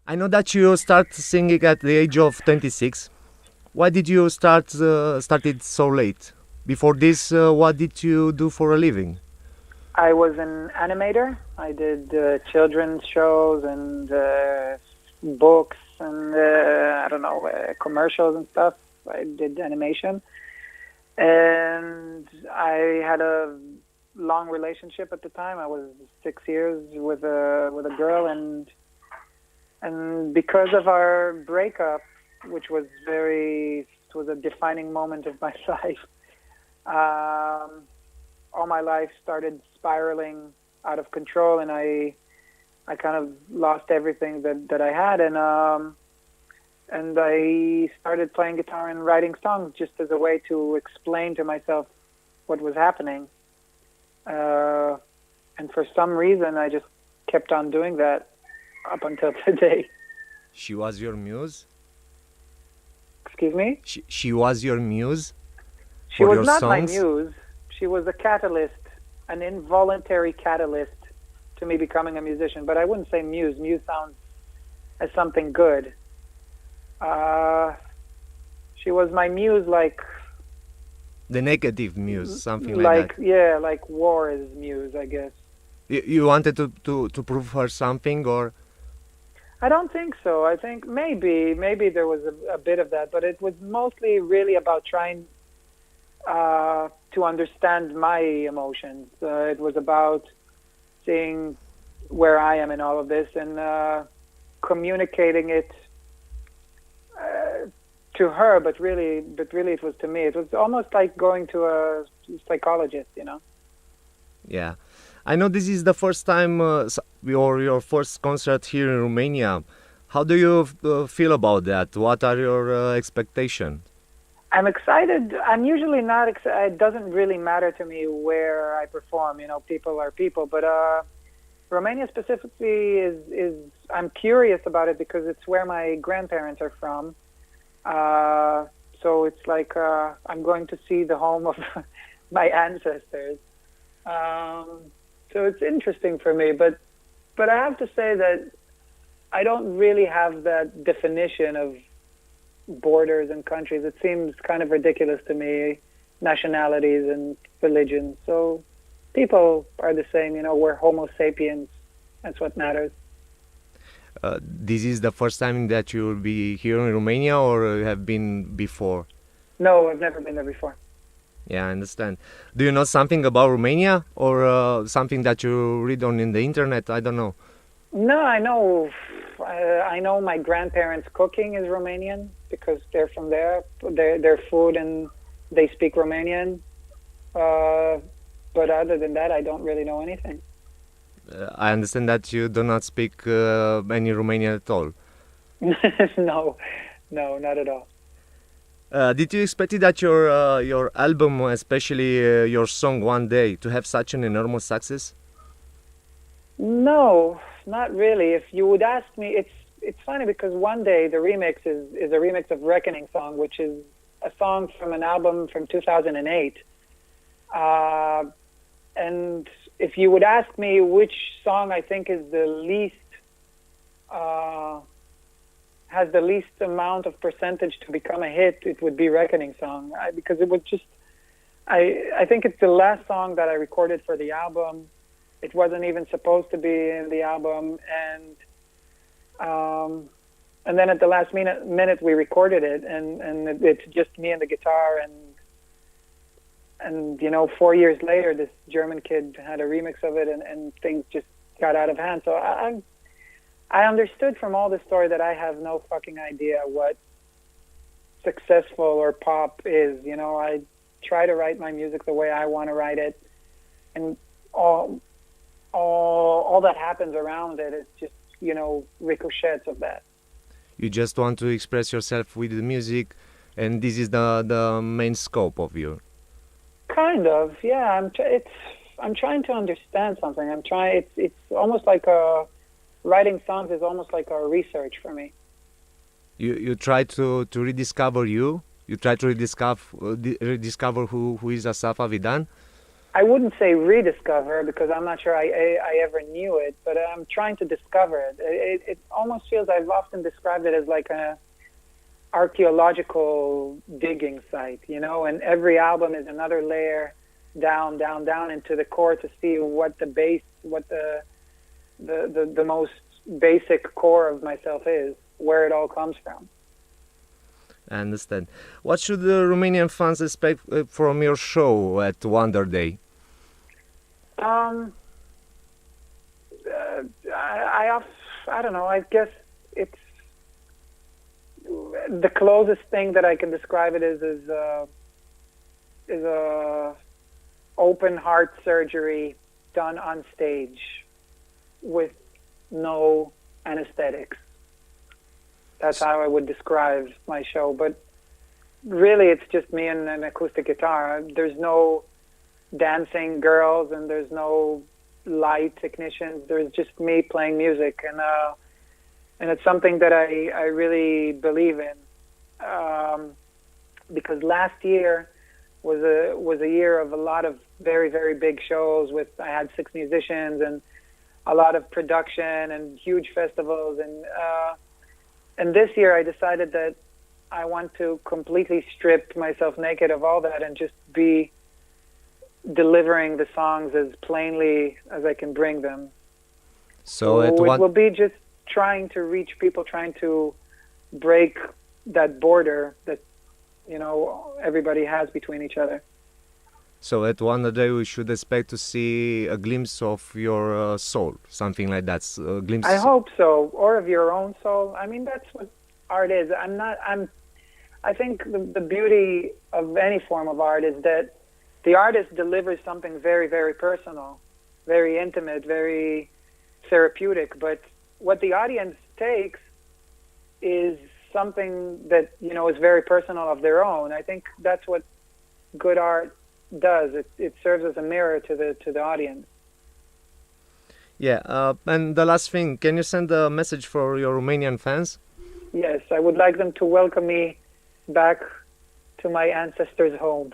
I know that you start singing at the age of 26. Why did you started so late? Before this, what did you do for a living? I was an animator. I did children's shows and books and I don't know commercials and stuff. I did animation, and I had a long relationship at the time. I was 6 years with a girl, and because of our breakup, which was it was a defining moment of my life. All my life started spiraling out of control, and I kind of lost everything that I had, and I started playing guitar and writing songs just as a way to explain to myself what was happening. And for some reason, I just kept on doing that up until today. She was your muse? Excuse me? She was your muse She for was your not my songs? muse. She was a catalyst, an involuntary catalyst to me becoming a musician. But I wouldn't say muse. Muse sounds as something good. She was my muse, like The negative muse, something like that. yeah, like war is muse, I guess. You wanted to prove her something, or I don't think so. I think maybe there was a bit of that, but it was mostly really about trying to understand my emotions. It was about seeing where I am in all of this and communicating it to her, but really it was to me. It was almost like going to a psychologist, you know. yeah. I know this is the first time your first concert here in Romania. How do you feel about that? What are your expectations? I'm excited. I'm usually not excited. It doesn't really matter to me where I perform. You know, people are people. But Romania specifically is I'm curious about it because it's where my grandparents are from. So it's like I'm going to see the home of my ancestors. So it's interesting for me. But I have to say that I don't really have that definition of borders and countries. It seems kind of ridiculous to me, nationalities and religions. So people are the same, you know, we're Homo sapiens. That's what matters. This is the first time that you will be here in Romania, or have been before? No, I've never been there before. Yeah, I understand. Do you know something about Romania, or something that you read on in the internet? I don't know. No, I know. I know my grandparents' cooking is Romanian because they're from there. Their food and they speak Romanian. But other than that, I don't really know anything. I understand that you do not speak any Romanian at all. No, not at all. Did you expect that your album, especially your song "One Day," to have such an enormous success? No, not really. If you would ask me, it's funny because One Day the remix is a remix of Reckoning Song, which is a song from an album from 2008. And if you would ask me which song I think is the least has the least amount of percentage to become a hit, it would be Reckoning Song, because it was just I think it's the last song that I recorded for the album. It wasn't even supposed to be in the album, and then at the last minute we recorded it, and it's just me and the guitar, and you know, 4 years later, this German kid had a remix of it, and things just got out of hand. So I understood from all the story that I have no fucking idea what successful or pop is. You know, I try to write my music the way I want to write it, and all that happens around it is just, you know, ricochets of that. You just want to express yourself with the music, and this is the main scope of you. Kind of, yeah. I'm trying to understand something. It's almost like writing songs is almost like a research for me. You try to rediscover you. You try to rediscover who is Asaf Avidan. I wouldn't say rediscover because I'm not sure I ever knew it, but I'm trying to discover it. It almost feels, I've often described it as like a archaeological digging site, you know, and every album is another layer down, down, down into the core to see what the base, what the most basic core of myself is, where it all comes from. I understand. What should the Romanian fans expect from your show at Wonder Day? Um, I don't know. I guess it's the closest thing that I can describe it is a open heart surgery done on stage with no anesthetics. That's how I would describe my show. But really, it's just me and an acoustic guitar. There's no dancing girls and there's no light technicians. There's just me playing music, and it's something that I really believe in, because last year was a year of a lot of very, very big shows. I had 6 musicians and a lot of production and huge festivals, and this year I decided that I want to completely strip myself naked of all that and just be delivering the songs as plainly as I can bring them. So it will be just trying to reach people, trying to break that border that, you know, everybody has between each other. So at Wonder Day we should expect to see a glimpse of your soul, something like that. A glimpse. I hope so, or of your own soul. I mean, that's what art is. I think the beauty of any form of art is that the artist delivers something very, very personal, very intimate, very therapeutic. But what the audience takes is something that, you know, is very personal of their own. I think that's what good art does. It serves as a mirror to the audience. Yeah, and the last thing, can you send a message for your Romanian fans? Yes, I would like them to welcome me back to my ancestors' home.